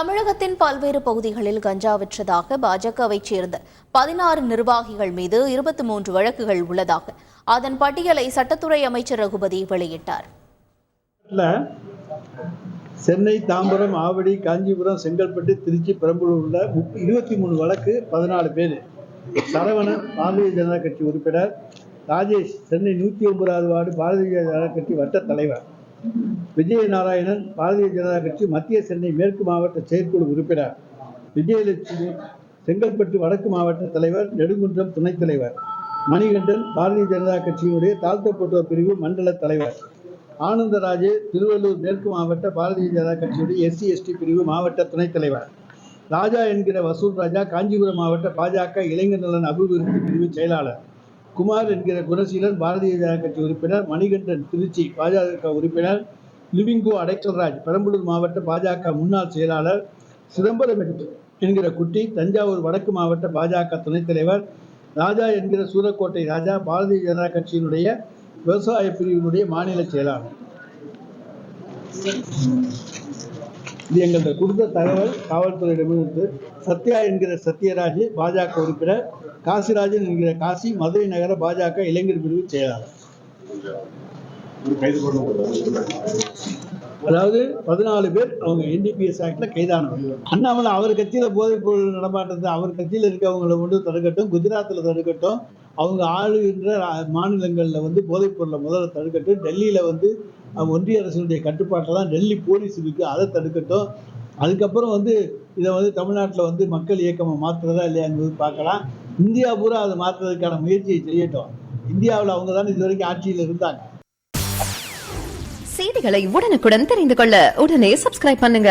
தமிழகத்தின் பல்வேறு பகுதிகளில் கஞ்சா விற்றதாக பாஜகவைச் சேர்ந்த 16 நிர்வாகிகள் மீது 23 வழக்குகள் உள்ளதாக அதன் பட்டியலை சட்டத்துறை அமைச்சர் ரகுபதி வெளியிட்டார். சென்னை, தாம்பரம், ஆவடி, காஞ்சிபுரம், செங்கல்பட்டு, திருச்சி, பெரம்பலூர் உள்ள 23 வழக்கு, 14 பேர். சரவணன் பாரதிய ஜனதா கட்சி உறுப்பினர், ராஜேஷ் சென்னை 109வது வார்டு பாரதிய ஜனதா கட்சி வட்ட தலைவர், விஜயநாராயணன் பாரதிய ஜனதா கட்சி மத்திய சென்னை மேற்கு மாவட்ட செயற்குழு உறுப்பினர், விஜயலட்சுமி செங்கல்பட்டு வடக்கு மாவட்ட தலைவர், நெடுங்குன்றம் துணைத் தலைவர், மணிகண்டன் பாரதிய ஜனதா கட்சியினுடைய தாழ்த்தப்பட்டோர் பிரிவு மண்டல தலைவர், ஆனந்தராஜ் திருவள்ளூர் மேற்கு மாவட்ட பாரதிய ஜனதா கட்சியுடைய SC/ST பிரிவு மாவட்ட துணைத் தலைவர், ராஜா என்கிற வசூல் ராஜா காஞ்சிபுரம் மாவட்ட பாஜக இளைஞர் நலன் அபிவிருத்தி பிரிவு செயலாளர், குமார் என்கிற குணசீலன் பாரதிய ஜனதா கட்சி உறுப்பினர், மணிகண்டன் திருச்சி பாஜக உறுப்பினர், லிவிங்கோ அடைக்கல்ராஜ் பெரம்பலூர் மாவட்ட பாஜக முன்னாள் செயலாளர், சிதம்பரம் என்கிற குட்டி தஞ்சாவூர் வடக்கு மாவட்ட பாஜக துணைத் தலைவர், ராஜா என்கிற சூரக்கோட்டை ராஜா பாரதிய ஜனதா கட்சியினுடைய விவசாய பிரிவினுடைய மாநில செயலாளர். இது எங்கள்கிட்ட கொடுத்த தகவல் காவல்துறையிடமிருந்து. சத்யா என்கிற சத்யராஜ் பாஜக உறுப்பினர், காசிராஜன் என்கிற காசி மதுரை நகர பாஜக இளைஞர் பிரிவு செயலாளர். அதாவது 14 பேர் அவங்க NDPS ஆக்ட்ல கைதானவங்க. அண்ணாமலை அவர் கட்சியில போதைப் பொருள் நடமாட்டத்தை அவர் கட்சியில் இருக்கவங்களை கொண்டு தடுக்கட்டும், குஜராத்தில் தடுக்கட்டும், அவங்க ஆளுகின்ற மாநிலங்களில் போதைப் பொருளை முதல்ல தடுக்கட்டும், டெல்லியில் ஒன்றிய அரசினுடைய கட்டுப்பாட்டெல்லாம் டெல்லி போலீஸ் இருக்கு, அதை தடுக்கட்டும். அதுக்கப்புறம் இதை தமிழ்நாட்டில் மக்கள் இயக்கமாக மாற்றுறதா இல்லையா என்பது பார்க்கலாம். இந்தியா பூரா அதை மாற்றுறதுக்கான முயற்சியை செய்யட்டும். இந்தியாவில் அவங்க தானே இது வரைக்கும் ஆட்சியில் இருந்தாங்க. செய்திகளை உடனுக்குடன் தெரிந்து கொள்ள உடனே சப்ஸ்கிரைப் பண்ணுங்க.